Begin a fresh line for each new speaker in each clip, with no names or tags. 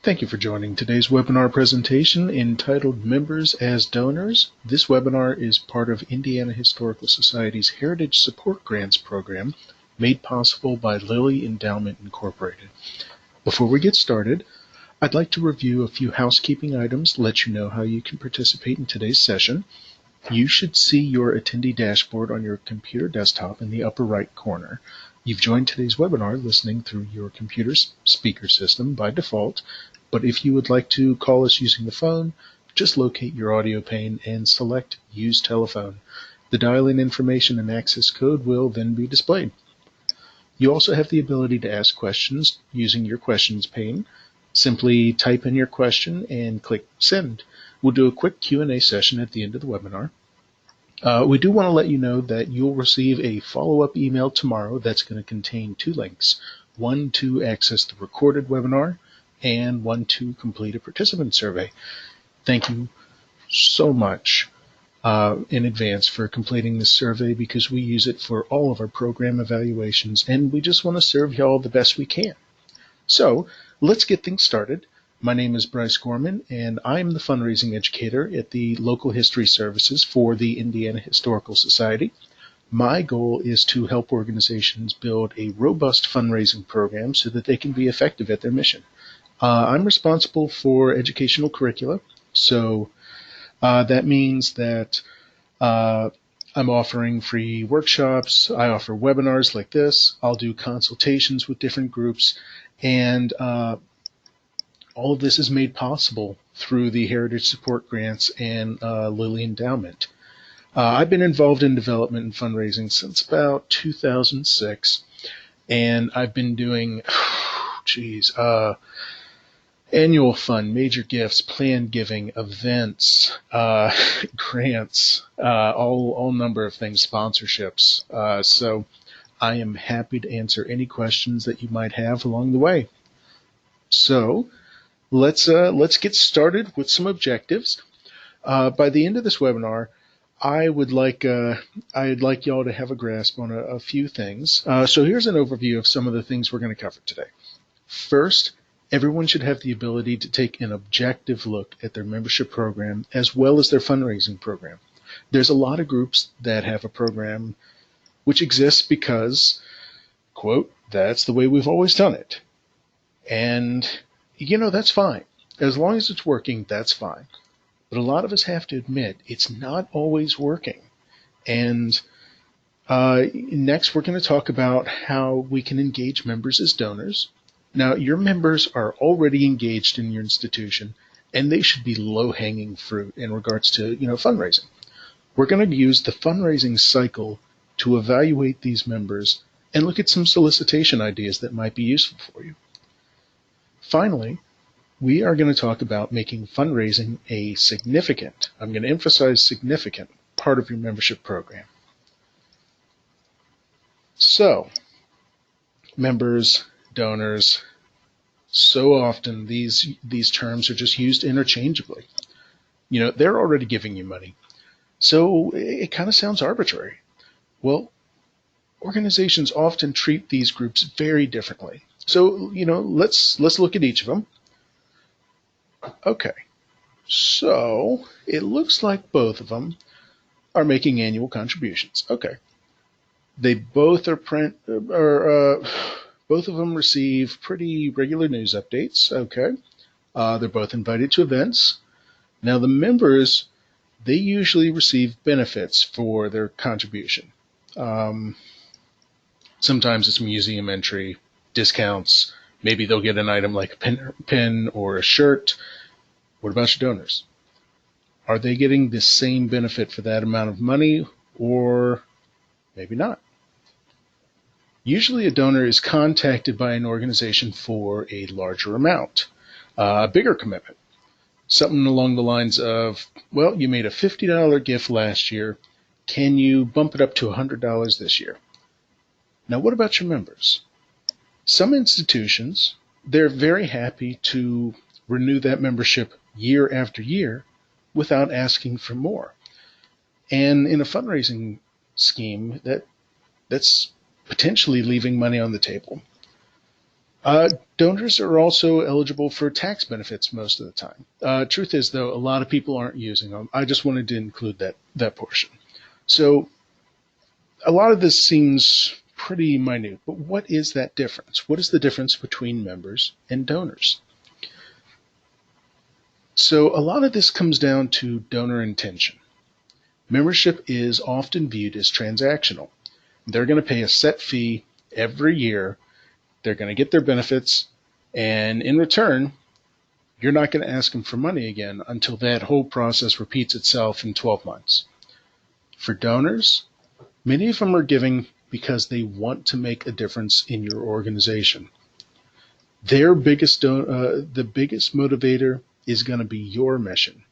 Thank you for joining today's webinar presentation entitled Members as Donors. This webinar is part of Indiana Historical Society's Heritage Support Grants program made possible by Lilly Endowment Incorporated. Before we get started, I'd like to review a few housekeeping items, let you know how you can participate in today's session. You should see your attendee dashboard on your computer desktop in the upper right corner. You've joined today's webinar listening through your computer's speaker system by default, but if you would like to call us using the phone, just locate your audio pane and select Use Telephone. The dial-in information and access code will then be displayed. You also have the ability to ask questions using your questions pane. Simply type in your question and click Send. We'll do a quick Q&A session at the end of the webinar. We do want to let you know that you'll receive a follow-up email tomorrow that's going to contain two links, one to access the recorded webinar and one to complete a participant survey. Thank you so much in advance for completing this survey because we use it for all of our program evaluations and we just want to serve y'all the best we can. So let's get things started. My name is Bryce Gorman, and I'm the fundraising educator at the Local History Services for the Indiana Historical Society. My goal is to help organizations build a robust fundraising program so that they can be effective at their mission. I'm responsible for educational curricula, so that means that I'm offering free workshops. I offer webinars like this. I'll do consultations with different groups, and all of this is made possible through the Heritage Support Grants and Lilly Endowment. I've been involved in development and fundraising since about 2006, and I've been doing, annual fund, major gifts, planned giving, events, grants, all number of things, sponsorships. So I am happy to answer any questions that you might have along the way. So let's get started with some objectives. By the end of this webinar, I'd like y'all to have a grasp on a few things. So here's an overview of some of the things we're going to cover today. First, everyone should have the ability to take an objective look at their membership program as well as their fundraising program. There's a lot of groups that have a program which exists because, quote, that's the way we've always done it. And, that's fine. As long as it's working, that's fine. But a lot of us have to admit it's not always working. And next, we're going to talk about how we can engage members as donors. Now, your members are already engaged in your institution, and they should be low-hanging fruit in regards to, fundraising. We're going to use the fundraising cycle to evaluate these members and look at some solicitation ideas that might be useful for you. Finally, we are going to talk about making fundraising a significant, I'm going to emphasize significant, part of your membership program. So, members, donors, so often these terms are just used interchangeably. They're already giving you money. So it kind of sounds arbitrary. Well, organizations often treat these groups very differently. So, let's look at each of them. Okay. So it looks like both of them are making annual contributions. Okay. They both are both of them receive pretty regular news updates. Okay. They're both invited to events. Now the members, they usually receive benefits for their contribution. Sometimes it's museum entry, discounts. Maybe they'll get an item like a pen or a shirt. What about your donors? Are they getting the same benefit for that amount of money, or maybe not? Usually a donor is contacted by an organization for a larger amount, a bigger commitment. Something along the lines of, well, you made a $50 gift last year. Can you bump it up to $100 this year? Now, what about your members? Some institutions, they're very happy to renew that membership year after year without asking for more. And in a fundraising scheme, that's potentially leaving money on the table. Donors are also eligible for tax benefits most of the time. Truth is, though, a lot of people aren't using them. I just wanted to include that portion. So a lot of this seems pretty minute, but what is that difference? What is the difference between members and donors? So a lot of this comes down to donor intention. Membership is often viewed as transactional. They're going to pay a set fee every year. They're going to get their benefits, and in return, you're not going to ask them for money again until that whole process repeats itself in 12 months. For donors, many of them are giving because they want to make a difference in your organization. The biggest motivator is going to be your mission.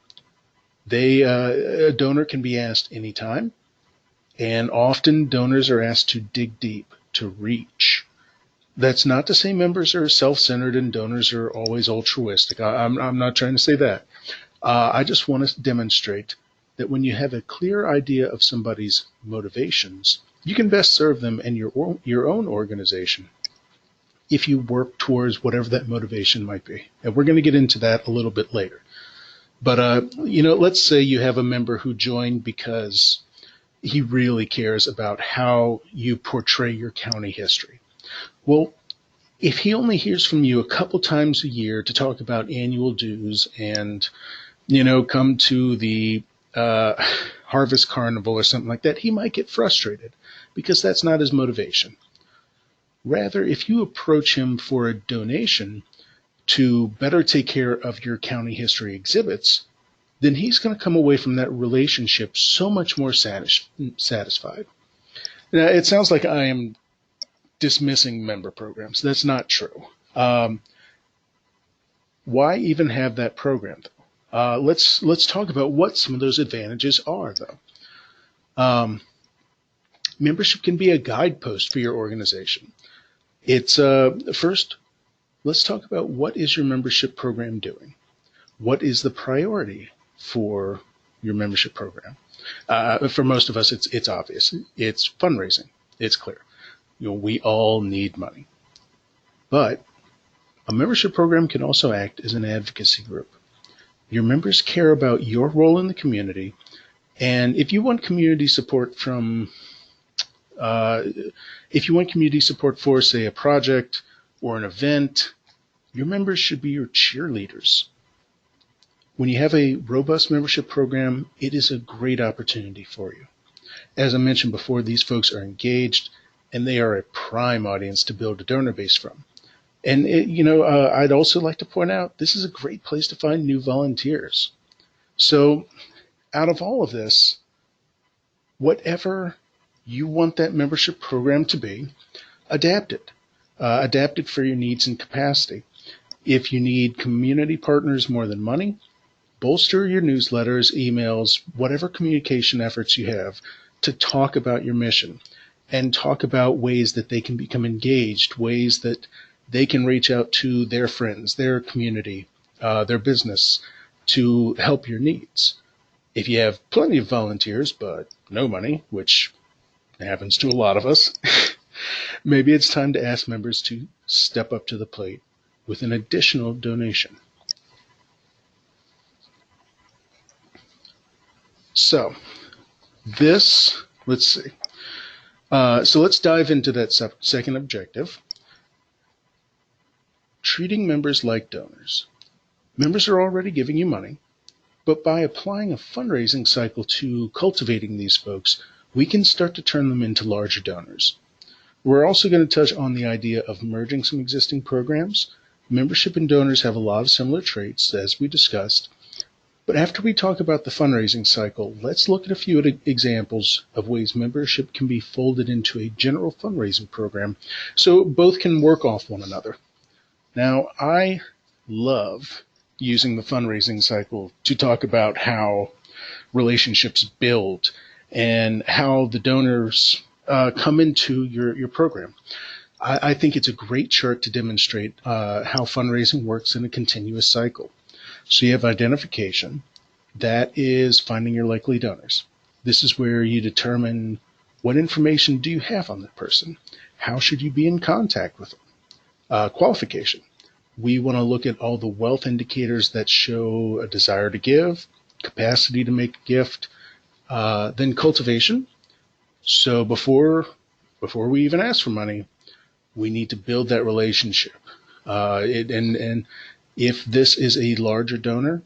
A donor can be asked anytime, and often donors are asked to dig deep, to reach. That's not to say members are self-centered and donors are always altruistic. I'm not trying to say that. I just want to demonstrate that when you have a clear idea of somebody's motivations, you can best serve them and your own organization if you work towards whatever that motivation might be. And we're going to get into that a little bit later. But, let's say you have a member who joined because he really cares about how you portray your county history. Well, if he only hears from you a couple times a year to talk about annual dues and, come to the Harvest Carnival or something like that, he might get frustrated because that's not his motivation. Rather, if you approach him for a donation to better take care of your county history exhibits, then he's going to come away from that relationship so much more satisfied. Now, it sounds like I am dismissing member programs. That's not true. Why even have that program, though? Let's talk about what some of those advantages are, though. Membership can be a guidepost for your organization. It's first, let's talk about what is your membership program doing? What is the priority for your membership program? For most of us, it's obvious. It's fundraising. It's clear. We all need money. But a membership program can also act as an advocacy group. Your members care about your role in the community, and if you want community support for, say, a project or an event, your members should be your cheerleaders. When you have a robust membership program, it is a great opportunity for you. As I mentioned before, these folks are engaged, and they are a prime audience to build a donor base from. And, I'd also like to point out, this is a great place to find new volunteers. So out of all of this, whatever you want that membership program to be, adapt it. Adapt it for your needs and capacity. If you need community partners more than money, bolster your newsletters, emails, whatever communication efforts you have to talk about your mission and talk about ways that they can become engaged, ways that they can reach out to their friends, their community, their business to help your needs. If you have plenty of volunteers but no money, which happens to a lot of us, maybe it's time to ask members to step up to the plate with an additional donation. So let's see. So let's dive into that second objective. Treating members like donors. Members are already giving you money, but by applying a fundraising cycle to cultivating these folks, we can start to turn them into larger donors. We're also going to touch on the idea of merging some existing programs. Membership and donors have a lot of similar traits, as we discussed. But after we talk about the fundraising cycle, let's look at a few examples of ways membership can be folded into a general fundraising program so both can work off one another. Now, I love using the fundraising cycle to talk about how relationships build and how the donors come into your program. I think it's a great chart to demonstrate how fundraising works in a continuous cycle. So you have identification. That is finding your likely donors. This is where you determine what information do you have on that person. How should you be in contact with them? Qualification. We want to look at all the wealth indicators that show a desire to give, capacity to make a gift. Then cultivation. So before we even ask for money, we need to build that relationship. And if this is a larger donor,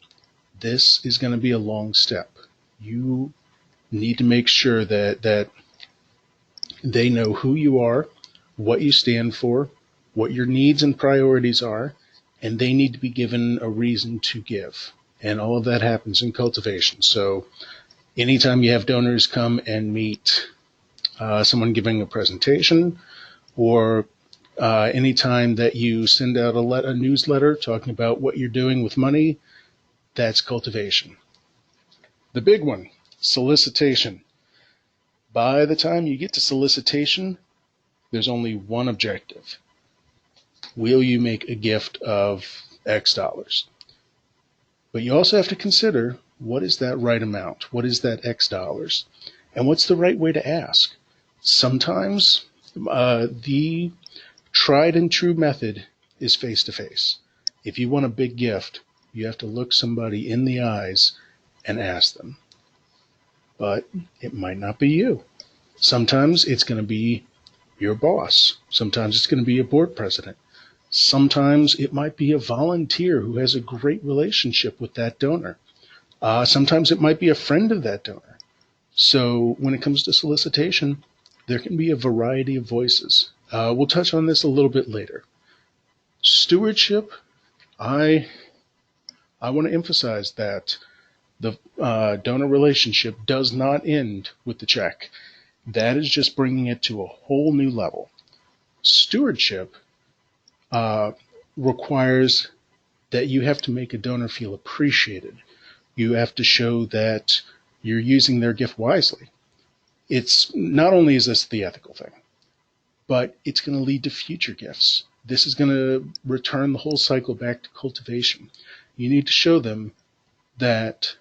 this is going to be a long step. You need to make sure that they know who you are, what you stand for, what your needs and priorities are, and they need to be given a reason to give. And all of that happens in cultivation. So anytime you have donors come and meet someone giving a presentation, or anytime that you send out a newsletter talking about what you're doing with money, that's cultivation. The big one, solicitation. By the time you get to solicitation, there's only one objective. Will you make a gift of X dollars? But you also have to consider, what is that right amount? What is that X dollars? And what's the right way to ask? Sometimes the tried and true method is face-to-face. If you want a big gift, you have to look somebody in the eyes and ask them. But it might not be you. Sometimes it's going to be your boss. Sometimes it's going to be a board president. Sometimes it might be a volunteer who has a great relationship with that donor. Sometimes it might be a friend of that donor. So when it comes to solicitation, there can be a variety of voices. We'll touch on this a little bit later. Stewardship, I want to emphasize that the donor relationship does not end with the check. That is just bringing it to a whole new level. Stewardship requires that you have to make a donor feel appreciated. You have to show that you're using their gift wisely. It's not only is this the ethical thing, but it's going to lead to future gifts. This is going to return the whole cycle back to cultivation. You need to show them that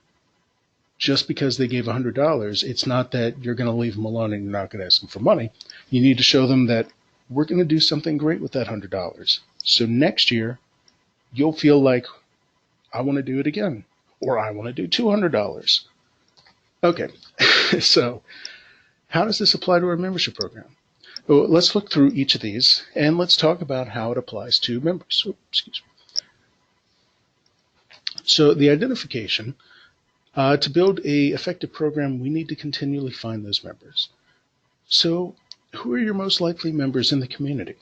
just because they gave $100, it's not that you're going to leave them alone and you're not going to ask them for money. You need to show them that we're going to do something great with that $100. So next year, you'll feel like, I want to do it again, or I want to do $200. Okay, so how does this apply to our membership program? Well, let's look through each of these, and let's talk about how it applies to members. Excuse me. So the identification, to build an effective program, we need to continually find those members. So who are your most likely members in the community?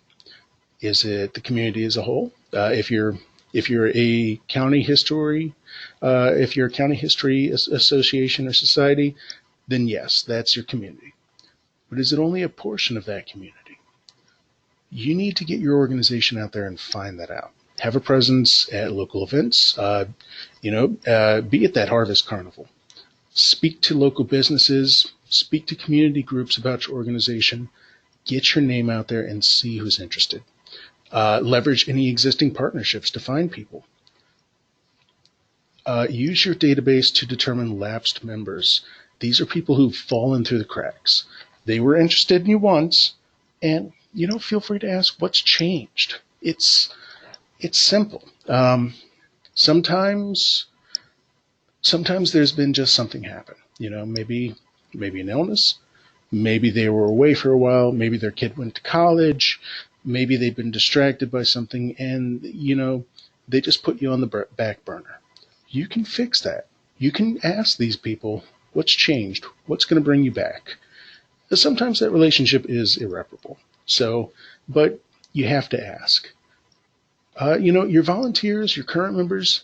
Is it the community as a whole? If you're a county history, if you're a county history association or society, then yes, that's your community. But is it only a portion of that community? You need to get your organization out there and find that out. Have a presence at local events, be at that harvest carnival. Speak to local businesses, speak to community groups about your organization, get your name out there and see who's interested. Leverage any existing partnerships to find people. Use your database to determine lapsed members. These are people who've fallen through the cracks. They were interested in you once, and feel free to ask what's changed. It's simple. Sometimes there's been just something happen. Maybe an illness. Maybe they were away for a while. Maybe their kid went to college. Maybe they've been distracted by something, and they just put you on the back burner. You can fix that. You can ask these people what's changed, what's going to bring you back. Sometimes that relationship is irreparable. But you have to ask. Your volunteers, your current members,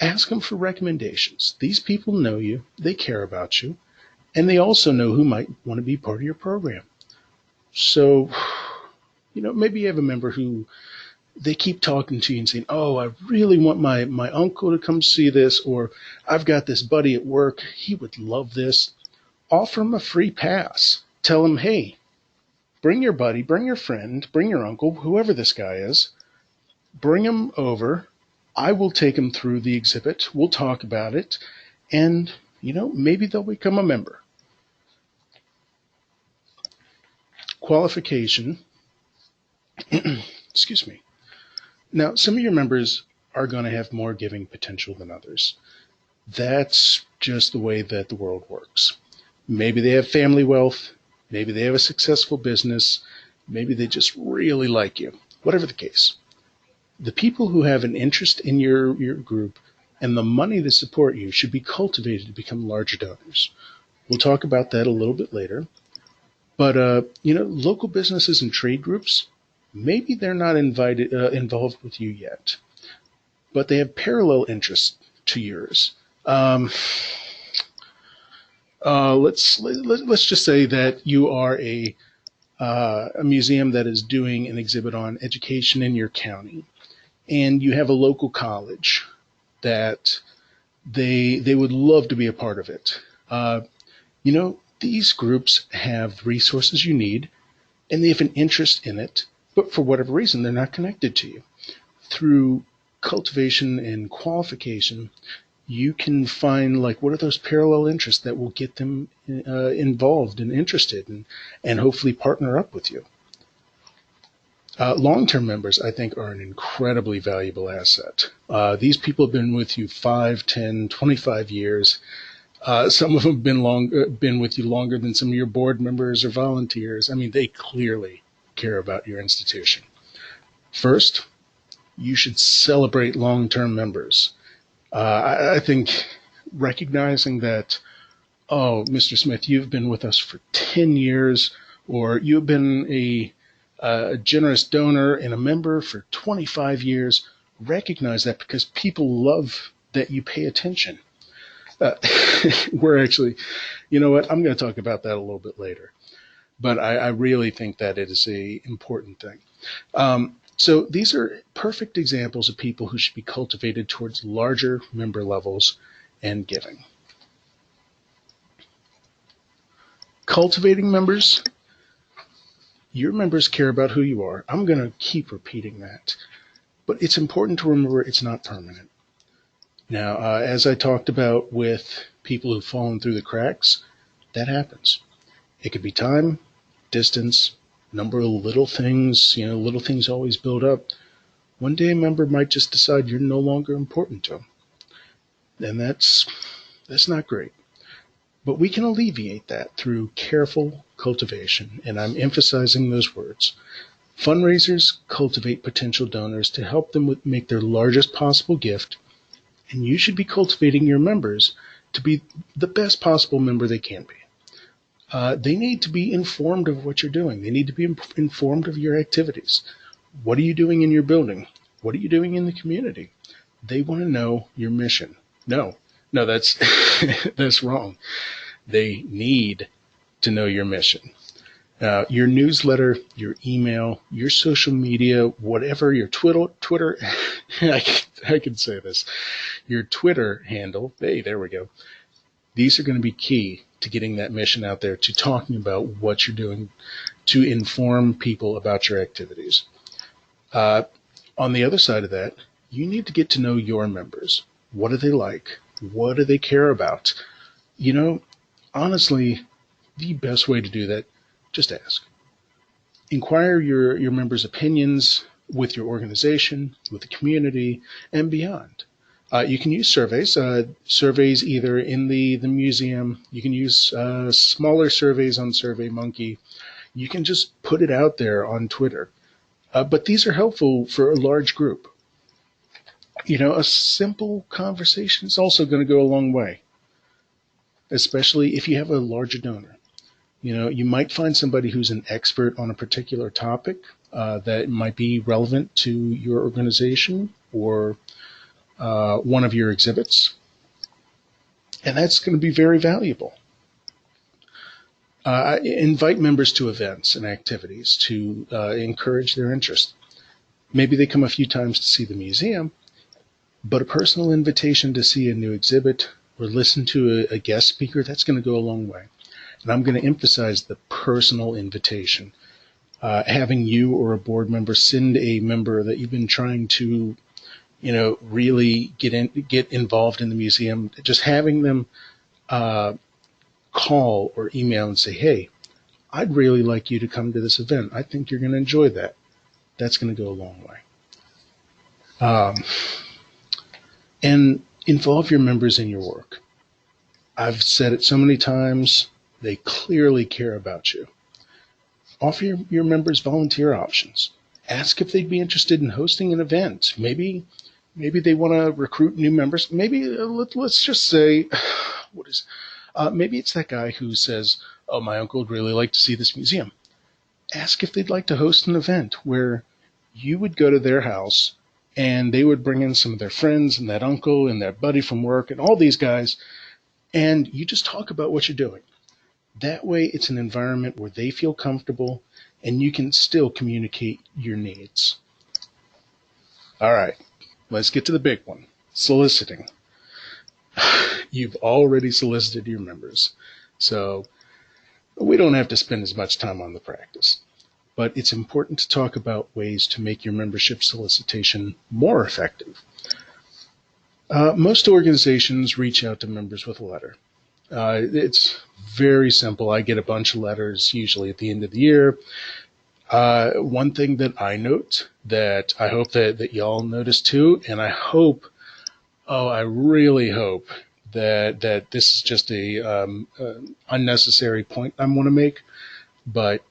ask them for recommendations. These people know you, they care about you, and they also know who might want to be part of your program. So, maybe you have a member who they keep talking to you and saying, oh, I really want my uncle to come see this, or I've got this buddy at work, he would love this. Offer him a free pass. Tell him, hey, bring your buddy, bring your friend, bring your uncle, whoever this guy is, bring him over. I will take him through the exhibit. We'll talk about it. And, maybe they'll become a member. Qualification. Excuse me. Now, some of your members are going to have more giving potential than others. That's just the way that the world works. Maybe they have family wealth, maybe they have a successful business, maybe they just really like you. Whatever the case, the people who have an interest in your group and the money to support you should be cultivated to become larger donors. We'll talk about that a little bit later. But local businesses and trade groups, maybe they're not involved with you yet, but they have parallel interests to yours. Um, let's just say that you are a museum that is doing an exhibit on education in your county, and you have a local college that they would love to be a part of it. These groups have resources you need, and they have an interest in it, but for whatever reason, they're not connected to you. Through cultivation and qualification, you can find like what are those parallel interests that will get them involved and interested and hopefully partner up with you. Long-term members, I think, are an incredibly valuable asset. These people have been with you 5, 10, 25 years. Some of them have been with you longer than some of your board members or volunteers. I mean, they clearly care about your institution. First, you should celebrate long-term members. I think recognizing that, oh, Mr. Smith, you've been with us for 10 years, or you've been a generous donor and a member for 25 years, recognize that because people love that you pay attention. We're actually, you know what, I'm going to talk about that a little bit later. But I really think that it is an important thing. So these are perfect examples of people who should be cultivated towards larger member levels and giving. Cultivating members, your members care about who you are. I'm going to keep repeating that. But it's important to remember it's not permanent. Now, as I talked about with people who've fallen through the cracks, that happens. It could be time, distance, number of little things. Little things always build up. One day a member might just decide you're no longer important to them. And that's not great. But we can alleviate that through careful cultivation, and I'm emphasizing those words. Fundraisers cultivate potential donors to help them make their largest possible gift, and you should be cultivating your members to be the best possible member they can be. They need to be informed of what you're doing. They need to be informed of your activities. What are you doing in your building? What are you doing in the community? They want to know your mission. No, that's that's wrong. They need to know your mission. Your newsletter, your email, your social media, whatever, your Twitter, I can say this, your Twitter handle, hey, there we go. These are going to be key to getting that mission out there, to talking about what you're doing, to inform people about your activities. On the other side of that, you need to get to know your members. What do they like? What do they care about? Honestly, the best way to do that, just ask. Inquire your members' opinions with your organization, with the community, and beyond. You can use surveys. Surveys either in the museum. You can use smaller surveys on SurveyMonkey. You can just put it out there on Twitter. But these are helpful for a large group. A simple conversation is also going to go a long way, especially if you have a larger donor. You might find somebody who's an expert on a particular topic that might be relevant to your organization or one of your exhibits, and that's going to be very valuable. Invite members to events and activities to encourage their interest. Maybe they come a few times to see the museum, but a personal invitation to see a new exhibit or listen to a guest speaker, that's going to go a long way. And I'm going to emphasize the personal invitation. Having you or a board member send a member that you've been trying to, really get involved in the museum, just having them call or email and say, hey, I'd really like you to come to this event. I think you're going to enjoy that. That's going to go a long way. Um, and involve your members in your work. I've said it so many times, they clearly care about you. Offer your members volunteer options. Ask if they'd be interested in hosting an event. Maybe they want to recruit new members. Maybe let's just say, what is? Maybe it's that guy who says, "Oh, my uncle would really like to see this museum." Ask if they'd like to host an event where you would go to their house and they would bring in some of their friends and that uncle and their buddy from work and all these guys, and you just talk about what you're doing. That way, it's an environment where they feel comfortable and you can still communicate your needs. All right, let's get to the big one, soliciting. You've already solicited your members, so we don't have to spend as much time on the practice. But it's important to talk about ways to make your membership solicitation more effective. Most organizations reach out to members with a letter. It's very simple. I get a bunch of letters, usually at the end of the year. One thing that I note that I hope that y'all notice too, and I really hope that this is just a unnecessary point I want to make, but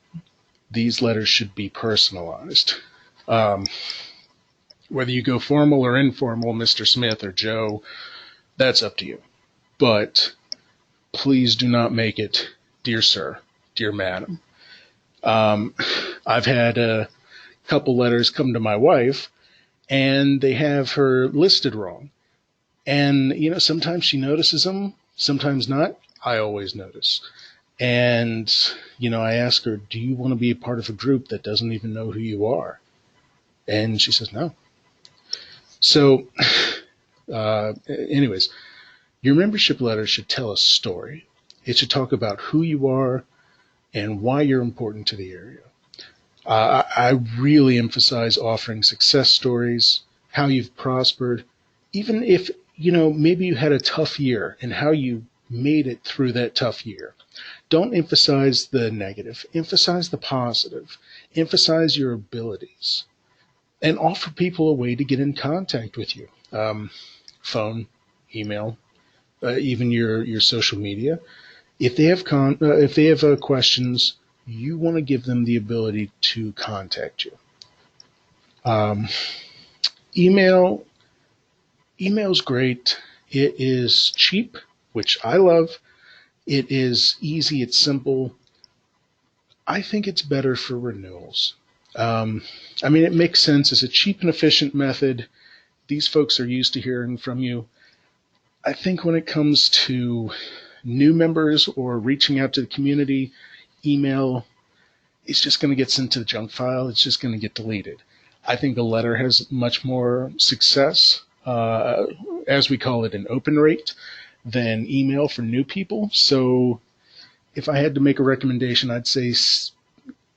these letters should be personalized. Whether you go formal or informal, Mr. Smith or Joe, that's up to you. But please do not make it, "Dear Sir," "Dear Madam." I've had a couple letters come to my wife, and they have her listed wrong. And, sometimes she notices them, sometimes not. I always notice. And, I ask her, "Do you want to be a part of a group that doesn't even know who you are?" And she says, "No." So, anyways, your membership letter should tell a story. It should talk about who you are and why you're important to the area. I really emphasize offering success stories, how you've prospered, even if, maybe you had a tough year and how you made it through that tough year. Don't emphasize the negative. Emphasize the positive. Emphasize your abilities. And offer people a way to get in contact with you. Phone, email, even your social media. If they have questions, you want to give them the ability to contact you. Email. Email's great. It is cheap, which I love. It is easy. It's simple. I think it's better for renewals. It makes sense. It's a cheap and efficient method. These folks are used to hearing from you. I think when it comes to new members or reaching out to the community, email is just going to get sent to the junk file. It's just going to get deleted. I think a letter has much more success, as we call it, an open rate, than email for new people. So if I had to make a recommendation, I'd say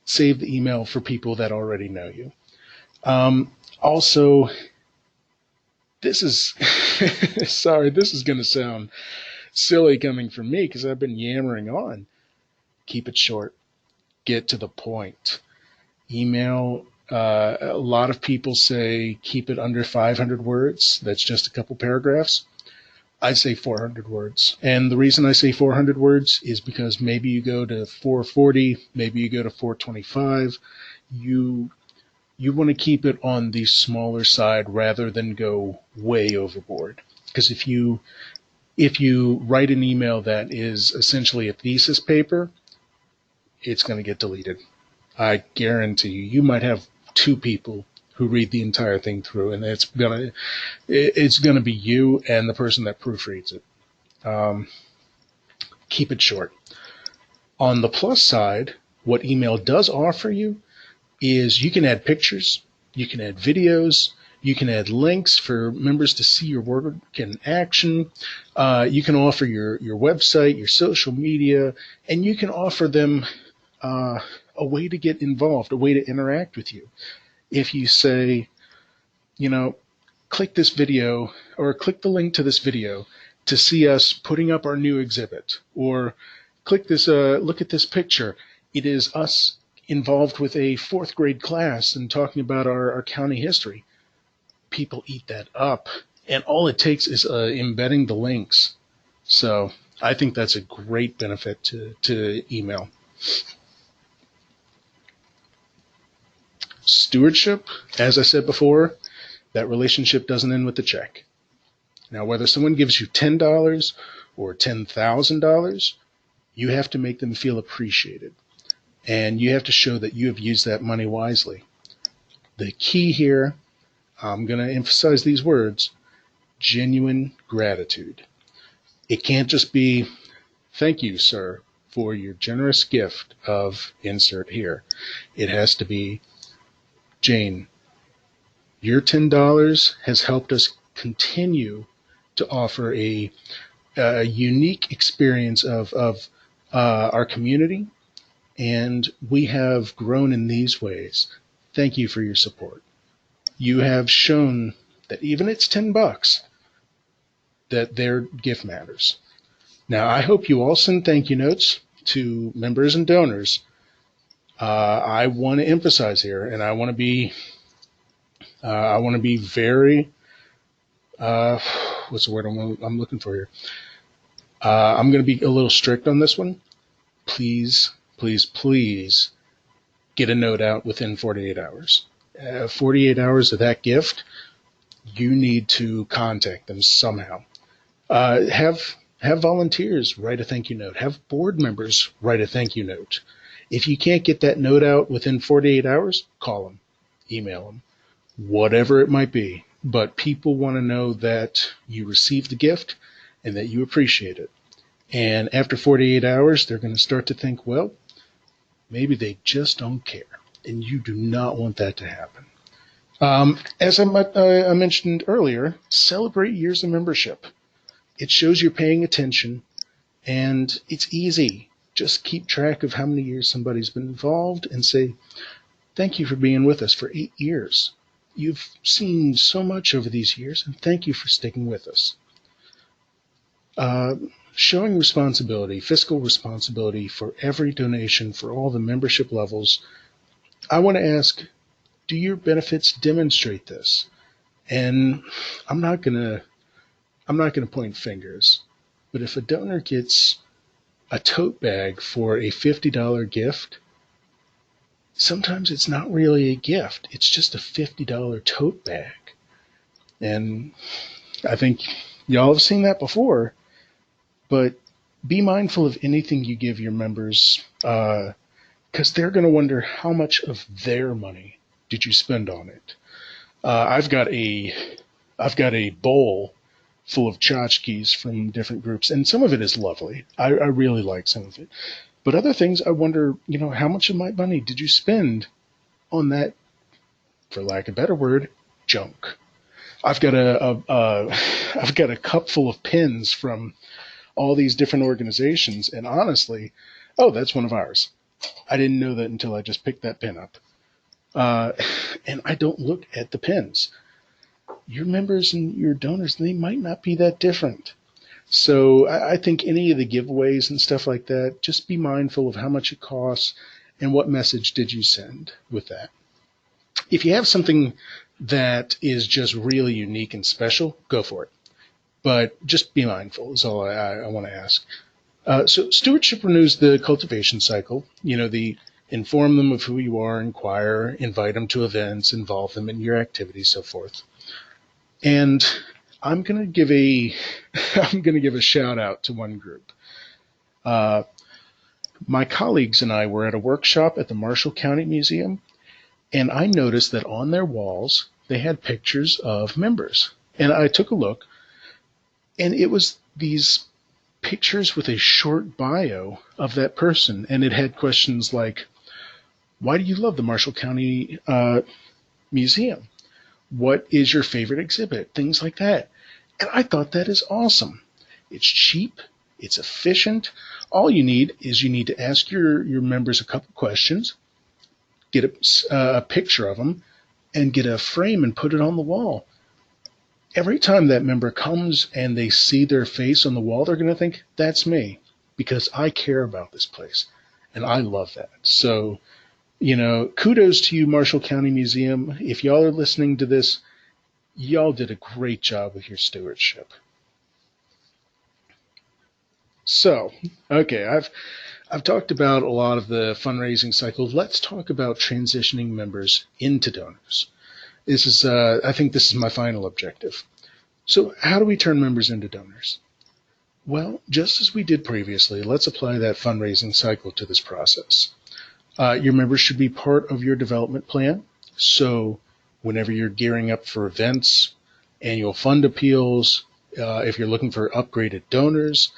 save the email for people that already know you. Also, this is, sorry, this is going to sound silly coming from me because I've been yammering on. Keep it short. Get to the point. Email, a lot of people say keep it under 500 words. That's just a couple paragraphs. I say 400 words. And the reason I say 400 words is because maybe you go to 440, maybe you go to 425. You want to keep it on the smaller side rather than go way overboard. Because if you write an email that is essentially a thesis paper, it's going to get deleted. I guarantee you. You might have two people who read the entire thing through, and it's gonna be you and the person that proofreads it. Keep it short. On the plus side, what email does offer you is you can add pictures, you can add videos, you can add links for members to see your work in action. You can offer your website, your social media, and you can offer them a way to get involved, a way to interact with you. If you say, click this video or click the link to this video to see us putting up our new exhibit, or click this, look at this picture. It is us involved with a 4th grade class and talking about our county history. people eat that up. And all it takes is embedding the links. So I think that's a great benefit to email. Stewardship, as I said before, that relationship doesn't end with the check. Now, whether someone gives you $10 or $10,000, you have to make them feel appreciated. And you have to show that you have used that money wisely. The key here, I'm going to emphasize these words, genuine gratitude. It can't just be, thank you, sir, for your generous gift of insert here. It has to be, Jane, your $10 has helped us continue to offer a unique experience of our community, and we have grown in these ways. Thank you for your support. You have shown that even it's $10, that their gift matters. Now, I hope you all send thank you notes to members and donors. I want to emphasize here, and I want to be very, what's the word I'm looking for here? I'm going to be a little strict on this one. Please, please, please get a note out within 48 hours. 48 hours of that gift, you need to contact them somehow. Have volunteers write a thank you note. Have board members write a thank you note. If you can't get that note out within 48 hours, call them, email them, whatever it might be. But people want to know that you received the gift and that you appreciate it. And after 48 hours, they're going to start to think, well, maybe they just don't care. And you do not want that to happen. As I mentioned earlier, celebrate years of membership. It shows you're paying attention, and it's easy. Just keep track of how many years somebody's been involved and say, thank you for being with us for 8 years. You've seen so much over these years, and thank you for sticking with us. Showing responsibility, fiscal responsibility for every donation for all the membership levels. I want to ask, do your benefits demonstrate this? And I'm not gonna point fingers, but if a donor gets a tote bag for a $50 gift, sometimes it's not really a gift. It's just a $50 tote bag. And I think y'all have seen that before, but be mindful of anything you give your members, because they're going to wonder how much of their money did you spend on it. I've got a bowl full of tchotchkes from different groups, and some of it is lovely. I really like some of it. But other things, I wonder, how much of my money did you spend on that, for lack of a better word, junk? I've got a cup full of pins from all these different organizations, and honestly, oh, that's one of ours. I didn't know that until I just picked that pin up. And I don't look at the pins. Your members and your donors, they might not be that different. So I think any of the giveaways and stuff like that, just be mindful of how much it costs and what message did you send with that. If you have something that is just really unique and special, go for it. But just be mindful is all I want to ask. So stewardship renews the cultivation cycle. The inform them of who you are, inquire, invite them to events, involve them in your activities, so forth. And I'm going to give a shout out to one group. My colleagues and I were at a workshop at the Marshall County Museum, and I noticed that on their walls they had pictures of members. And I took a look, and it was these pictures with a short bio of that person, and it had questions like, why do you love the Marshall County Museum? What is your favorite exhibit? Things like that. And I thought that is awesome. It's cheap. It's efficient. All you need to ask your members a couple questions, get a picture of them, and get a frame and put it on the wall. Every time that member comes and they see their face on the wall, they're going to think, that's me, because I care about this place. And I love that. So, kudos to you, Marshall County Museum. If y'all are listening to this, Y'all did a great job with your stewardship. So, okay, I've talked about a lot of the fundraising cycle. Let's talk about transitioning members into donors. This is, I think, this is my final objective. So, how do we turn members into donors? Well, just as we did previously, let's apply that fundraising cycle to this process. Your members should be part of your development plan. So, whenever you're gearing up for events, annual fund appeals, if you're looking for upgraded donors,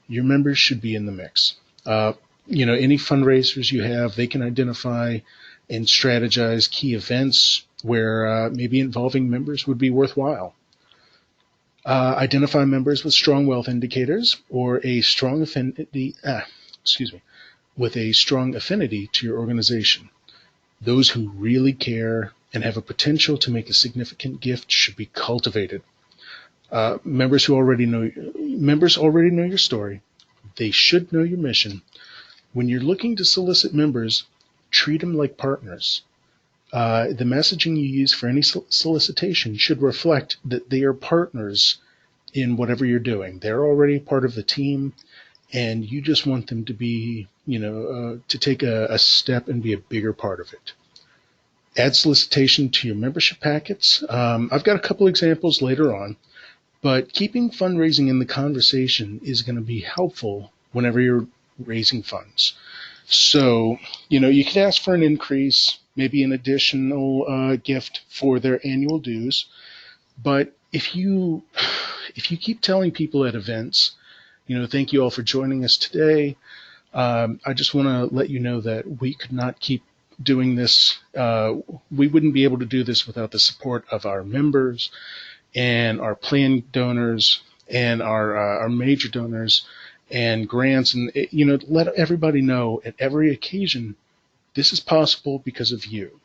your members should be in the mix. Any fundraisers you have, they can identify and strategize key events where maybe involving members would be worthwhile. Identify members with strong wealth indicators or a strong affinity, with a strong affinity to your organization. Those who really care and have a potential to make a significant gift should be cultivated. Members already know your story. They should know your mission. When you're looking to solicit members, treat them like partners. The messaging you use for any solicitation should reflect that they are partners in whatever you're doing. They're already part of the team, and you just want them to be, to take a step and be a bigger part of it. Add solicitation to your membership packets. I've got a couple examples later on, but keeping fundraising in the conversation is going to be helpful whenever you're raising funds. So, you could ask for an increase, maybe an additional gift for their annual dues. But if you keep telling people at events, thank you all for joining us today. I just want to let you know that we could not keep doing this. We wouldn't be able to do this without the support of our members and our plan donors and our major donors and grants, and let everybody know at every occasion this is possible because of you.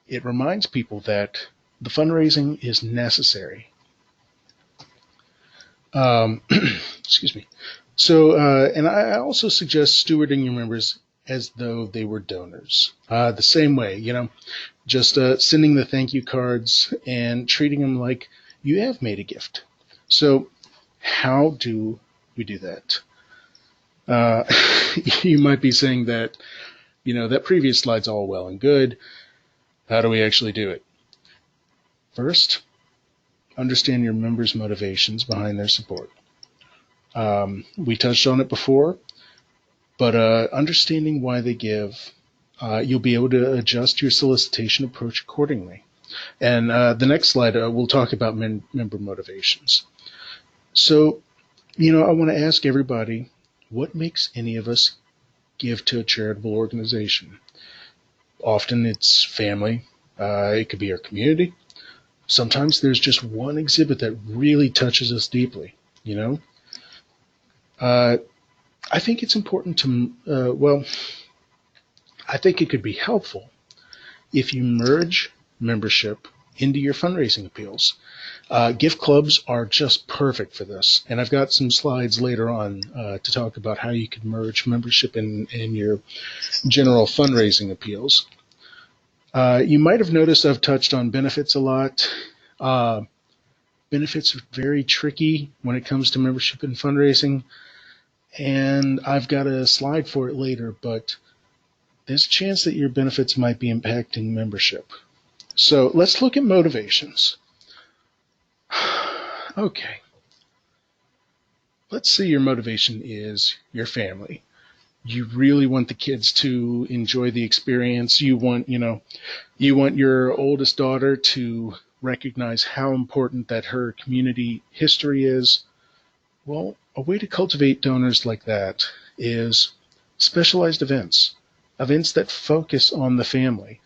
It reminds people that the fundraising is necessary. Excuse me. So, and I also suggest stewarding your members as though they were donors. The same way, just sending the thank you cards and treating them like you have made a gift. So, how do we do that? You might be saying that, that previous slide's all well and good. How do we actually do it? First, understand your members' motivations behind their support. We touched on it before, but understanding why they give, you'll be able to adjust your solicitation approach accordingly. And the next slide, we'll talk about member motivations. So, I want to ask everybody, what makes any of us give to a charitable organization? Often it's family. It could be our community. Sometimes there's just one exhibit that really touches us deeply, I think it's important to, I think it could be helpful if you merge membership into your fundraising appeals. Gift clubs are just perfect for this, and I've got some slides later on to talk about how you could merge membership in your general fundraising appeals. You might have noticed I've touched on benefits a lot. Benefits are very tricky when it comes to membership and fundraising, and I've got a slide for it later, but there's a chance that your benefits might be impacting membership. So let's look at motivations. Okay. Let's say your motivation is your family. You really want the kids to enjoy the experience. You want your oldest daughter to recognize how important that her community history is. Well, a way to cultivate donors like that is specialized events that focus on the family.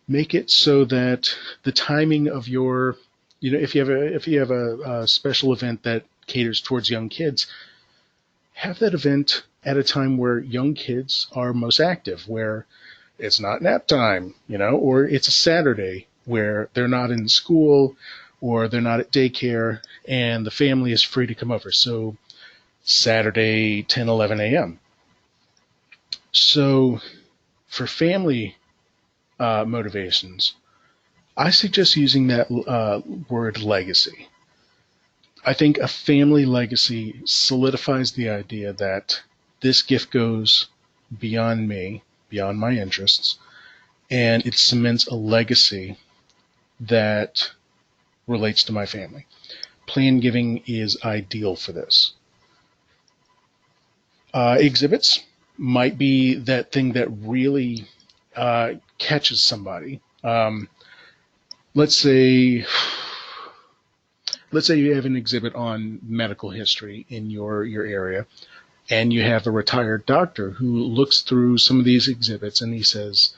Make it so that the timing of your, if you have a special event that caters towards young kids, have that event at a time where young kids are most active, where it's not nap time, or it's a Saturday where they're not in school or they're not at daycare and the family is free to come over. So Saturday, 10, 11 a.m. So for family motivations, I suggest using that word legacy. I think a family legacy solidifies the idea that this gift goes beyond me, beyond my interests, and it cements a legacy that relates to my family. Plan giving is ideal for this. Exhibits might be that thing that really catches somebody. Let's say let's say you have an exhibit on medical history in your area, and you have a retired doctor who looks through some of these exhibits and he says,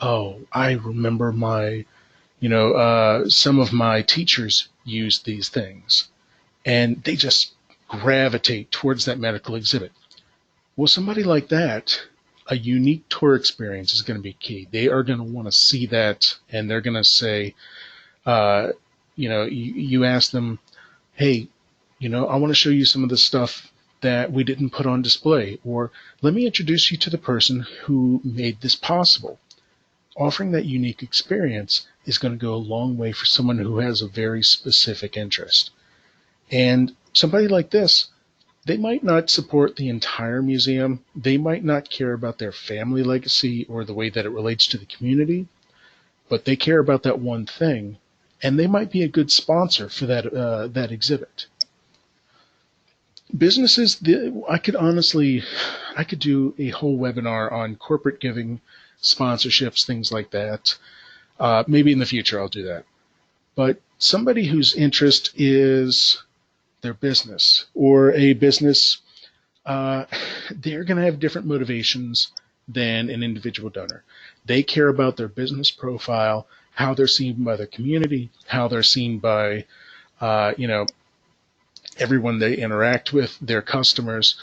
"Oh, I remember some of my teachers used these things," and they just gravitate towards that medical exhibit. Well, somebody like that, a unique tour experience is going to be key. They are going to want to see that, and they're going to say, uh, you ask them, hey, I want to show you some of the stuff that we didn't put on display, or let me introduce you to the person who made this possible. Offering that unique experience is going to go a long way for someone who has a very specific interest. And somebody like this, they might not support the entire museum. They might not care about their family legacy or the way that it relates to the community, but they care about that one thing, and they might be a good sponsor for that exhibit. Businesses, I could do a whole webinar on corporate giving, sponsorships, things like that. Maybe in the future I'll do that. But somebody whose interest is their business or a business, they're going to have different motivations than an individual donor. They care about their business profile, how they're seen by their community, how they're seen by, everyone they interact with, their customers.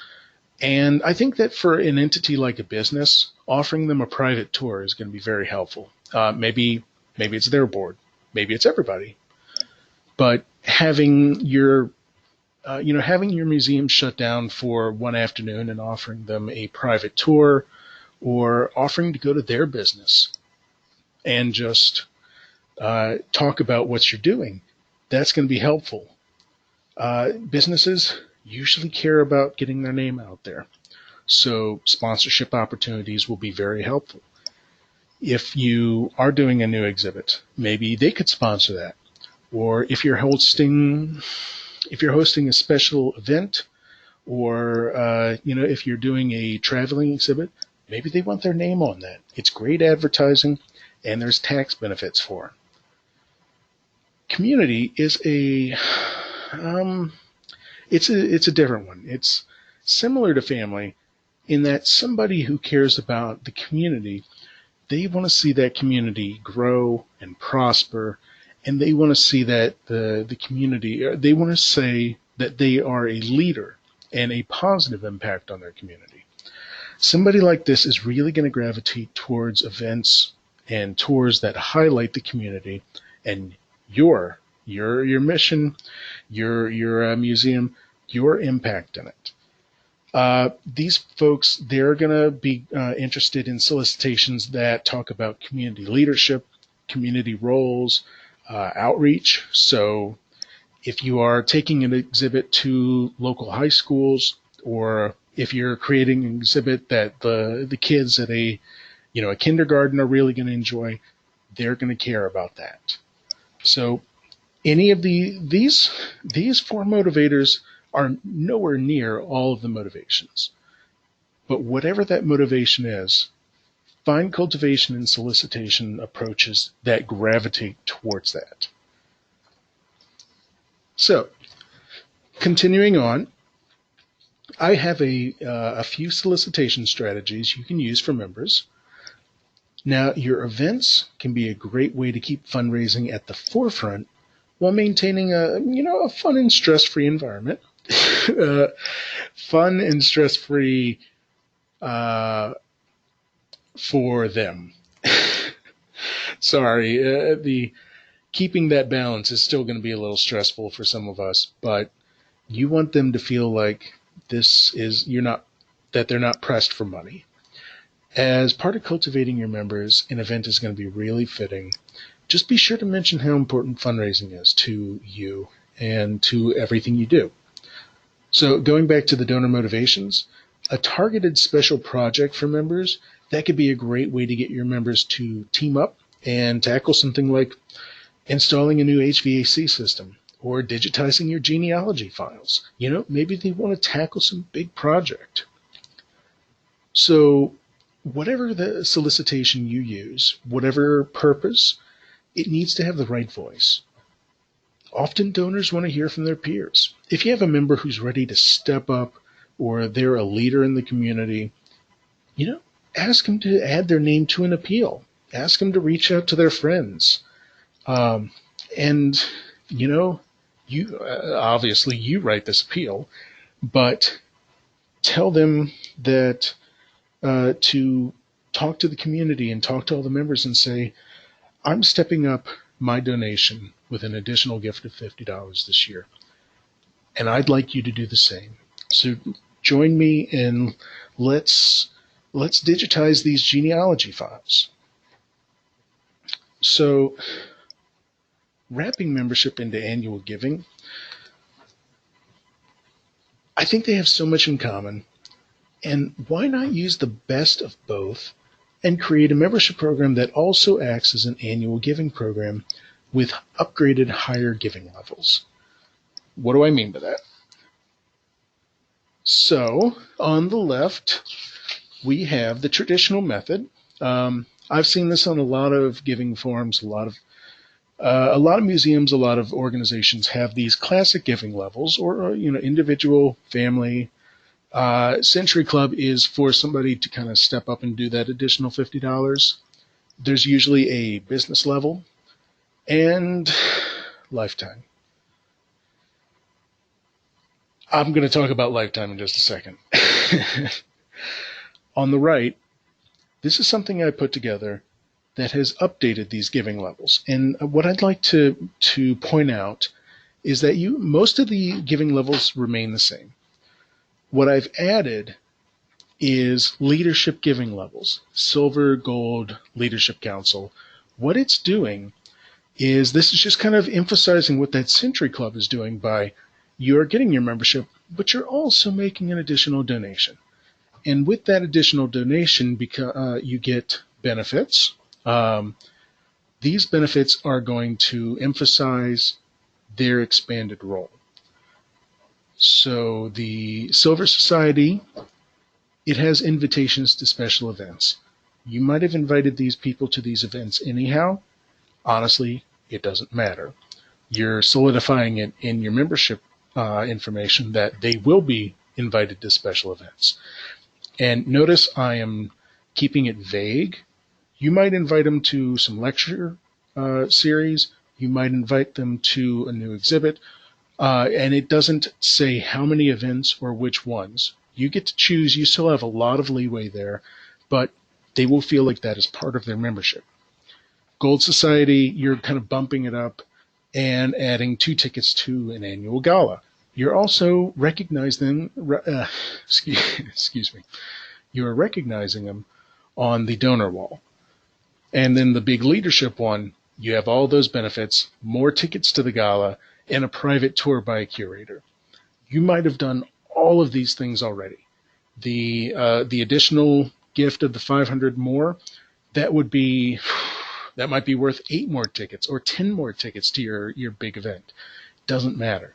And I think that for an entity like a business, offering them a private tour is going to be very helpful. Maybe it's their board, maybe it's everybody, but having your museum shut down for one afternoon and offering them a private tour or offering to go to their business and just talk about what you're doing, that's going to be helpful. Businesses usually care about getting their name out there, so sponsorship opportunities will be very helpful. If you are doing a new exhibit, maybe they could sponsor that. Or if you're hosting a special event, or if you're doing a traveling exhibit, maybe they want their name on that. It's great advertising, and there's tax benefits for it. Community is it's a different one. It's similar to family in that somebody who cares about the community, they want to see that community grow and prosper, and they want to see that the community, they want to say that they are a leader and a positive impact on their community. Somebody like this is really going to gravitate towards events and tours that highlight the community and your mission, your museum, your impact in it. These folks, they're going to be interested in solicitations that talk about community leadership, community roles, outreach. So if you are taking an exhibit to local high schools, or if you're creating an exhibit that the kids at a kindergarten are really going to enjoy, they're going to care about that. So any of these four motivators are nowhere near all of the motivations. But whatever that motivation is, find cultivation and solicitation approaches that gravitate towards that. So, continuing on, I have a few solicitation strategies you can use for members. Now, your events can be a great way to keep fundraising at the forefront while maintaining a fun and stress-free environment. Fun and stress-free for them. Sorry, the keeping that balance is still going to be a little stressful for some of us, but you want them to feel like that they're not pressed for money. As part of cultivating your members, an event is going to be really fitting just be sure to mention how important fundraising is to you and to everything you do. So going back to the donor motivations, a targeted special project for members, that could be a great way to get your members to team up and tackle something like installing a new HVAC system or digitizing your genealogy files. Maybe they want to tackle some big project. So whatever the solicitation you use, whatever purpose, it needs to have the right voice. Often donors want to hear from their peers. If you have a member who's ready to step up or they're a leader in the community, ask them to add their name to an appeal. Ask them to reach out to their friends. And you obviously you write this appeal, but tell them that to talk to the community and talk to all the members and say, I'm stepping up my donation with an additional gift of $50 this year, and I'd like you to do the same. So join me and let's digitize these genealogy files. So wrapping membership into annual giving, I think they have so much in common, and why not use the best of both and create a membership program that also acts as an annual giving program with upgraded higher giving levels? What do I mean by that? So on the left, we have the traditional method. I've seen this on a lot of giving forums, a lot of museums, a lot of organizations have these classic giving levels, or individual, family. Century Club is for somebody to kind of step up and do that additional $50. There's usually a business level and lifetime. I'm going to talk about lifetime in just a second. On the right, this is something I put together that has updated these giving levels. And what I'd like to point out is that most of the giving levels remain the same. What I've added is leadership giving levels, silver, gold, leadership council. What it's doing is this is just kind of emphasizing what that Century Club is doing by you're getting your membership, but you're also making an additional donation. And with that additional donation, you get benefits. These benefits are going to emphasize their expanded role. So the Silver Society, it has invitations to special events. You might have invited these people to these events anyhow. Honestly, it doesn't matter. You're solidifying it in your membership information that they will be invited to special events. And notice I am keeping it vague. You might invite them to some lecture series. You might invite them to a new exhibit. And it doesn't say how many events or which ones. You get to choose. You still have a lot of leeway there, but they will feel like that is part of their membership. Gold Society, you're kind of bumping it up and adding 2 tickets to an annual gala. You're also recognizing excuse me. You are recognizing them on the donor wall. And then the big leadership one, you have all those benefits, more tickets to the gala, and a private tour by a curator. You might have done all of these things already. The additional gift of the 500 more, that might be worth 8 more tickets or 10 more tickets to your big event. Doesn't matter.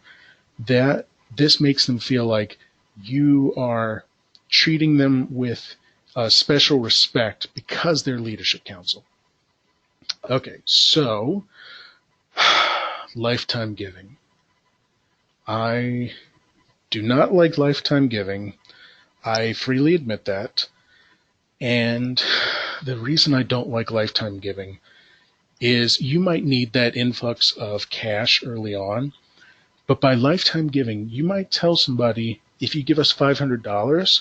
This makes them feel like you are treating them with special respect because they're leadership council. Okay, so lifetime giving. I do not like lifetime giving. I freely admit that. And the reason I don't like lifetime giving is you might need that influx of cash early on. But by lifetime giving, you might tell somebody, if you give us $500,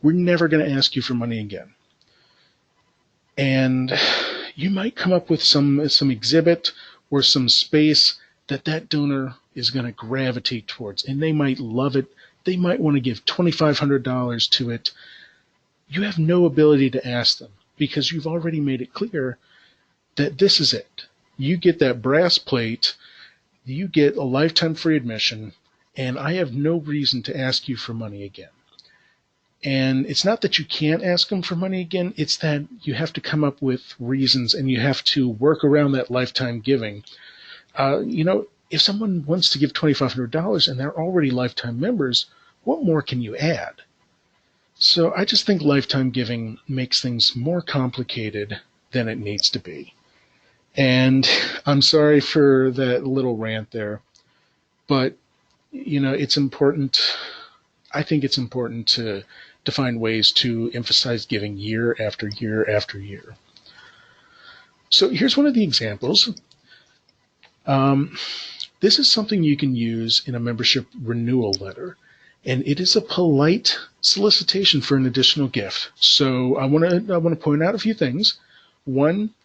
we're never going to ask you for money again. And you might come up with some exhibit or some space that donor is going to gravitate towards, and they might love it. They might want to give $2,500 to it. You have no ability to ask them because you've already made it clear that this is it. You get that brass plate, you get a lifetime free admission, and I have no reason to ask you for money again. And it's not that you can't ask them for money again, it's that you have to come up with reasons and you have to work around that lifetime giving. If someone wants to give $2,500 and they're already lifetime members, what more can you add? So I just think lifetime giving makes things more complicated than it needs to be. And I'm sorry for that little rant there, but it's important. I think it's important to find ways to emphasize giving year after year after year. So here's one of the examples. This is something you can use in a membership renewal letter, and it is a polite solicitation for an additional gift. So I want to point out a few things. One,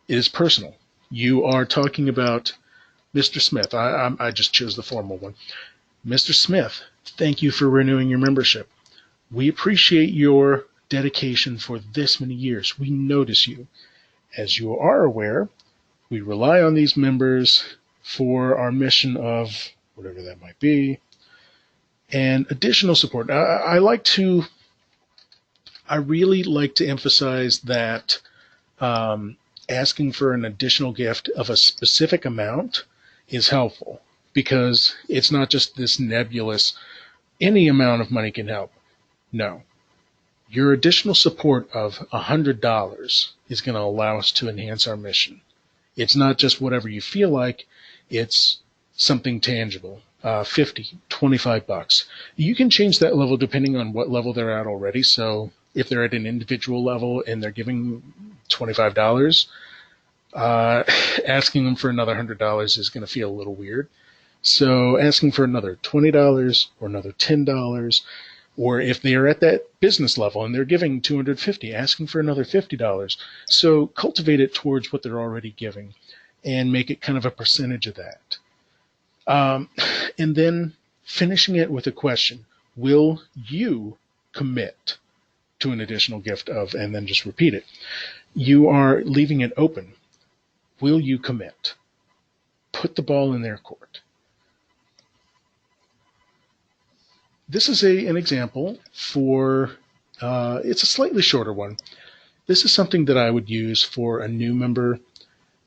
it is personal. You are talking about Mr. Smith. I just chose the formal one. Mr. Smith, thank you for renewing your membership. We appreciate your dedication for this many years. We notice you. As you are aware, we rely on these members for our mission of whatever that might be and additional support. I really like to emphasize that asking for an additional gift of a specific amount is helpful, because it's not just this nebulous, any amount of money can help. No. Your additional support of $100 is going to allow us to enhance our mission. It's not just whatever you feel like, it's something tangible. 50, 25 bucks. You can change that level depending on what level they're at already. So if they're at an individual level and they're giving $25, asking them for another $100 is going to feel a little weird. So asking for another $20 or another $10, or if they are at that business level and they're giving $250, asking for another $50. So cultivate it towards what they're already giving and make it kind of a percentage of that. And then finishing it with a question. Will you commit to an additional gift of, and then just repeat it. You are leaving it open. Will you commit? Put the ball in their court. This is an example for, it's a slightly shorter one. This is something that I would use for a new member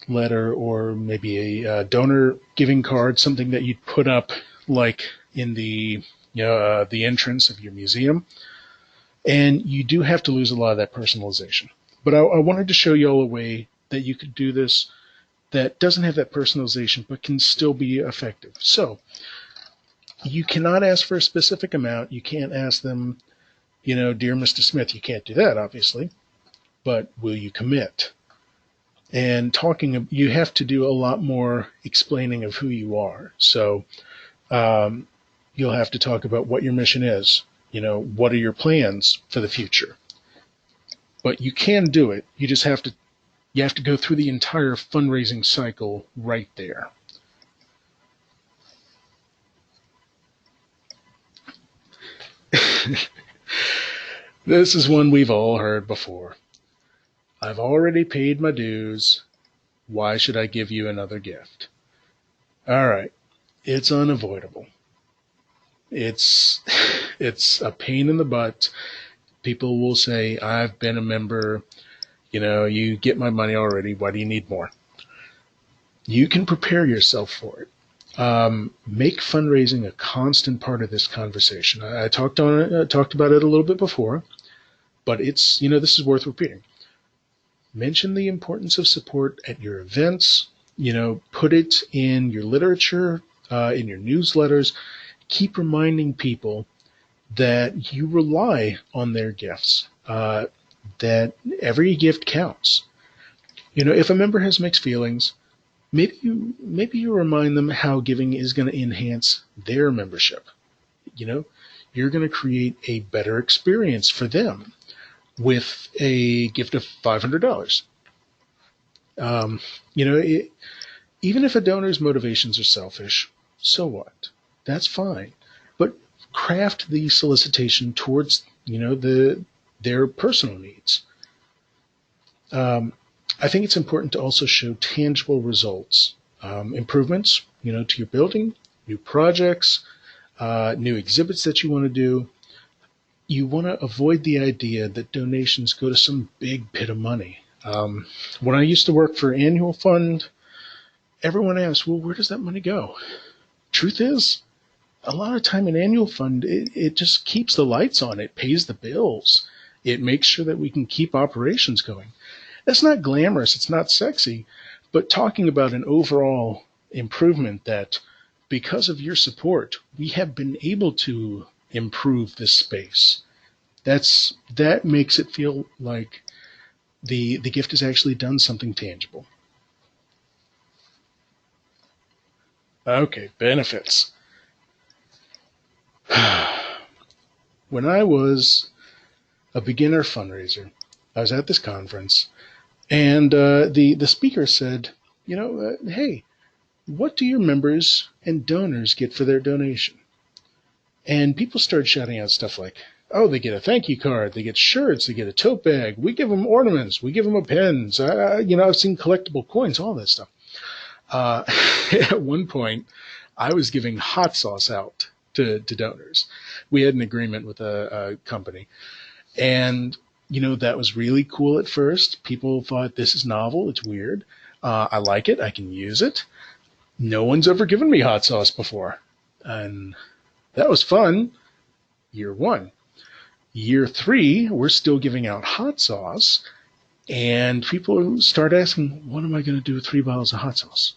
letter, or maybe a donor giving card, something that you'd put up like in the entrance of your museum. And you do have to lose a lot of that personalization. But I wanted to show you all a way that you could do this that doesn't have that personalization but can still be effective. So you cannot ask for a specific amount. You can't ask them, dear Mr. Smith, you can't do that, obviously. But will you commit? And you have to do a lot more explaining of who you are. So you'll have to talk about what your mission is. What are your plans for the future? But you can do it. You just have to go through the entire fundraising cycle right there. This is one we've all heard before. I've already paid my dues. Why should I give you another gift? All right. It's unavoidable. It's a pain in the butt. People will say, I've been a member. You get my money already. Why do you need more? You can prepare yourself for it. Make fundraising a constant part of this conversation. I talked about it a little bit before, but it's, this is worth repeating. Mention the importance of support at your events. Put it in your literature, in your newsletters. Keep reminding people that you rely on their gifts, that every gift counts. If a member has mixed feelings, maybe you remind them how giving is going to enhance their membership. You're going to create a better experience for them with a gift of $500. Even if a donor's motivations are selfish, so what? That's fine. But craft the solicitation towards, their personal needs. I think it's important to also show tangible results, improvements, to your building, new projects, new exhibits that you want to do. You want to avoid the idea that donations go to some big pit of money. When I used to work for Annual Fund, everyone asked, well, where does that money go? Truth is, a lot of time in Annual Fund, it just keeps the lights on. It pays the bills. It makes sure that we can keep operations going. That's not glamorous. It's not sexy. But talking about an overall improvement that because of your support, we have been able to improve this space. That makes it feel like the gift has actually done something tangible. Okay, benefits. When I was a beginner fundraiser, I was at this conference, and the speaker said, hey, what do your members and donors get for their donation? And people started shouting out stuff like, oh, they get a thank you card, they get shirts, they get a tote bag, we give them ornaments, we give them pens, I've seen collectible coins, all that stuff. At one point, I was giving hot sauce out to donors. We had an agreement with a company. And, that was really cool at first. People thought, this is novel, it's weird. I like it, I can use it. No one's ever given me hot sauce before. And that was fun. Year 1. Year 3, we're still giving out hot sauce. And people start asking, what am I going to do with 3 bottles of hot sauce?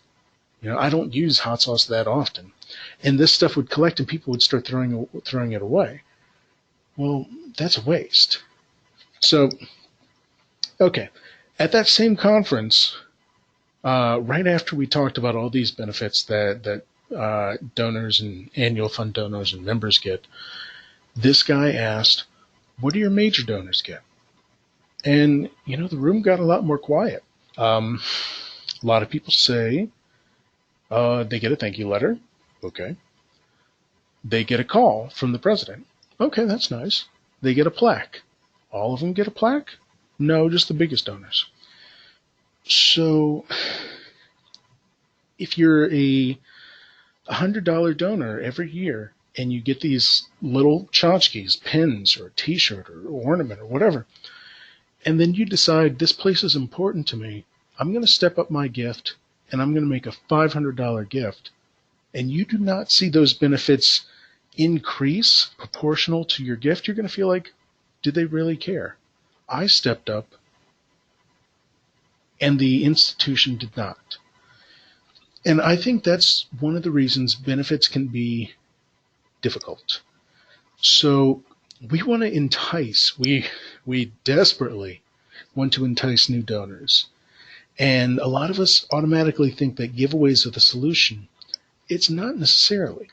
I don't use hot sauce that often. And this stuff would collect and people would start throwing it away. Well, that's a waste. So, okay. At that same conference, right after we talked about all these benefits that donors and Annual Fund donors and members get, this guy asked, what do your major donors get? And, the room got a lot more quiet. A lot of people say they get a thank you letter. Okay. They get a call from the president. Okay, that's nice. They get a plaque. All of them get a plaque? No, just the biggest donors. So, if you're a $100 donor every year and you get these little tchotchkes, pens or a t-shirt or ornament or whatever, and then you decide this place is important to me, I'm going to step up my gift and I'm going to make a $500 gift, and you do not see those benefits increase proportional to your gift, you're going to feel like, did they really care? I stepped up and the institution did not. And I think that's one of the reasons benefits can be difficult. So we want to entice, we desperately want to entice new donors. And a lot of us automatically think that giveaways are the solution. It's not necessarily.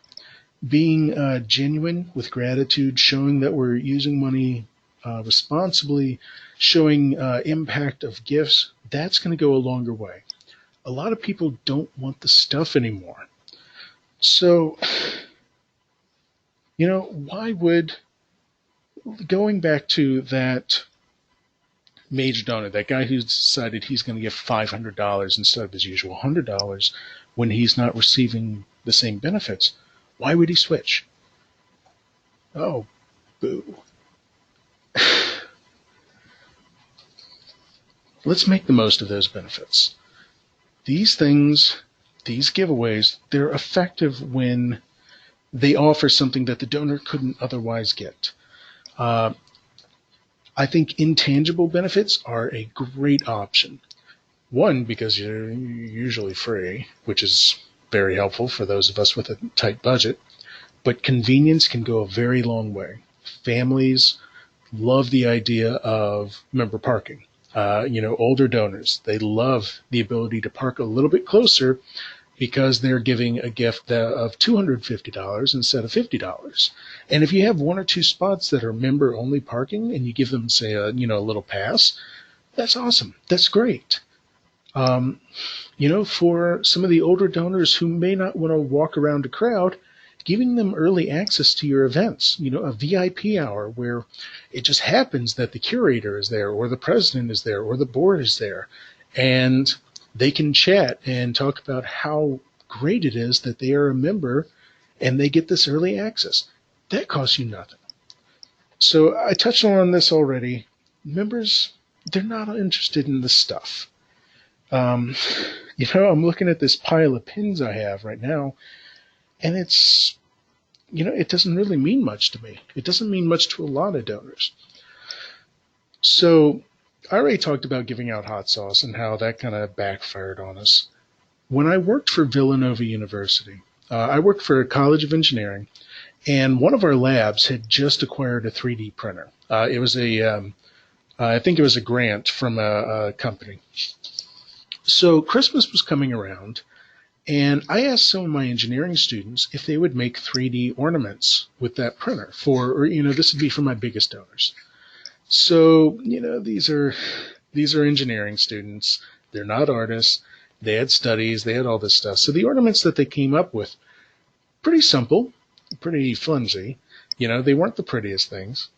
Being genuine with gratitude, showing that we're using money responsibly, showing impact of gifts, that's going to go a longer way. A lot of people don't want the stuff anymore. So, why would, going back to that major donor, that guy who decided he's going to give $500 instead of his usual $100 when he's not receiving the same benefits, why would he switch? Oh, boo. Let's make the most of those benefits. These things, these giveaways, they're effective when they offer something that the donor couldn't otherwise get. I think intangible benefits are a great option. One, because you're usually free, which is very helpful for those of us with a tight budget. But convenience can go a very long way. Families love the idea of member parking. Older donors, they love the ability to park a little bit closer because they're giving a gift of $250 instead of $50. And if you have 1 or 2 spots that are member-only parking and you give them, say, a little pass, that's awesome. That's great. For some of the older donors who may not want to walk around a crowd, giving them early access to your events, a VIP hour where it just happens that the curator is there or the president is there or the board is there. and they can chat and talk about how great it is that they are a member and they get this early access. That costs you nothing. So I touched on this already. Members, they're not interested in this stuff. Um, I'm looking at this pile of pins I have right now, and it doesn't really mean much to me. It doesn't mean much to a lot of donors. So I already talked about giving out hot sauce and how that kind of backfired on us. When I worked for Villanova University, I worked for a college of engineering, and one of our labs had just acquired a 3D printer. It was I think it was a grant from a company. So Christmas was coming around, and I asked some of my engineering students if they would make 3D ornaments with that printer this would be for my biggest donors. So, these are engineering students. They're not artists. They had studies. They had all this stuff. So the ornaments that they came up with, pretty simple, pretty flimsy. They weren't the prettiest things.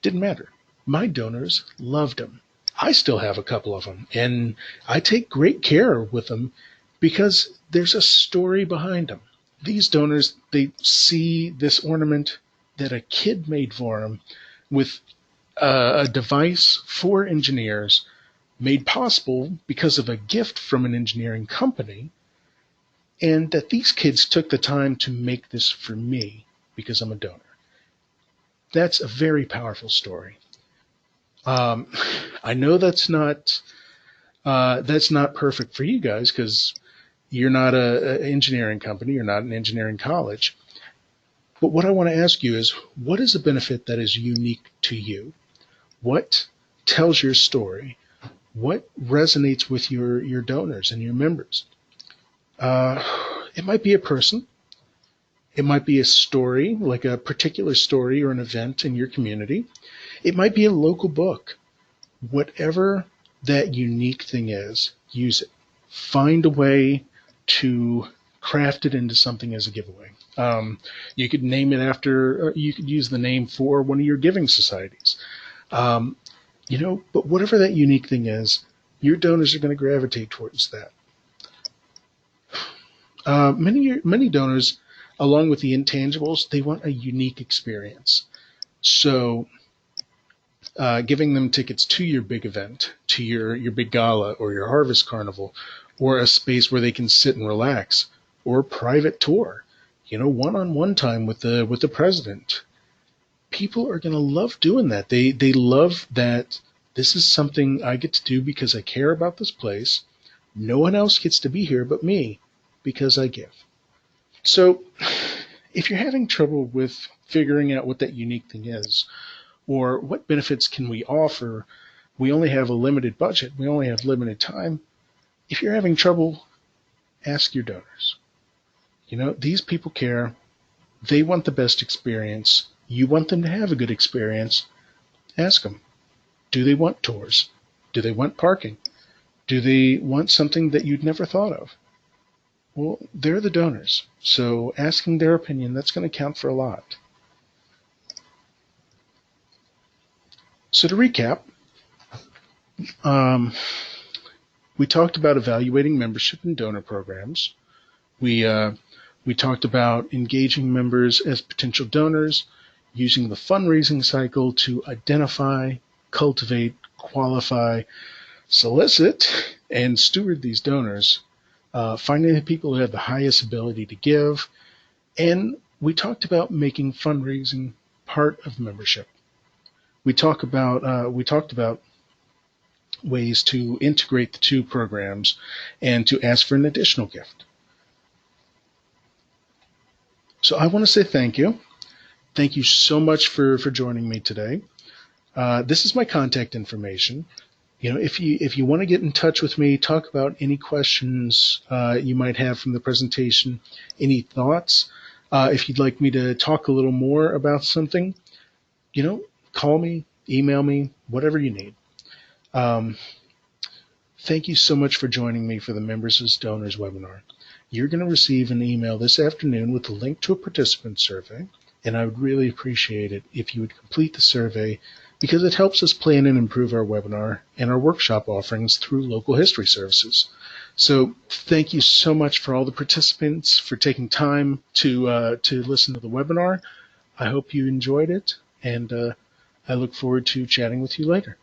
Didn't matter. My donors loved them. I still have a couple of them, and I take great care with them because there's a story behind them. These donors, they see this ornament that a kid made for them with a device for engineers made possible because of a gift from an engineering company, and that these kids took the time to make this for me because I'm a donor. That's a very powerful story. I know that's not perfect for you guys because you're not an engineering company, you're not an engineering college. But what I want to ask you is, what is a benefit that is unique to you? What tells your story? What resonates with your donors and your members? It might be a person. It might be a story, like a particular story or an event in your community. It might be a local book. Whatever that unique thing is, use it. Find a way to craft it into something as a giveaway. You could name it after, you could use the name for one of your giving societies. But whatever that unique thing is, your donors are going to gravitate towards that. Many donors, along with the intangibles, they want a unique experience. So giving them tickets to your big event, to your big gala or your harvest carnival, or a space where they can sit and relax, or a private tour, one-on-one time with the president. People are going to love doing that. They love that this is something I get to do because I care about this place. No one else gets to be here but me because I give. So if you're having trouble with figuring out what that unique thing is, or what benefits can we offer, we only have a limited budget, we only have limited time. If you're having trouble, ask your donors. These people care. They want the best experience. You want them to have a good experience. Ask them. Do they want tours? Do they want parking? Do they want something that you'd never thought of? Well, they're the donors. So asking their opinion, that's going to count for a lot. So to recap, we talked about evaluating membership and donor programs. We talked about engaging members as potential donors, using the fundraising cycle to identify, cultivate, qualify, solicit, and steward these donors, finding the people who have the highest ability to give. And we talked about making fundraising part of membership. We talked about ways to integrate the two programs and to ask for an additional gift. So I want to say thank you. Thank you so much for joining me today. This is my contact information. If you want to get in touch with me, talk about any questions you might have from the presentation, any thoughts, if you'd like me to talk a little more about something, call me, email me, whatever you need. Thank you so much for joining me for the Members as Donors webinar. You're going to receive an email this afternoon with a link to a participant survey, and I would really appreciate it if you would complete the survey because it helps us plan and improve our webinar and our workshop offerings through local history services. So thank you so much for all the participants for taking time to listen to the webinar. I hope you enjoyed it, and I look forward to chatting with you later.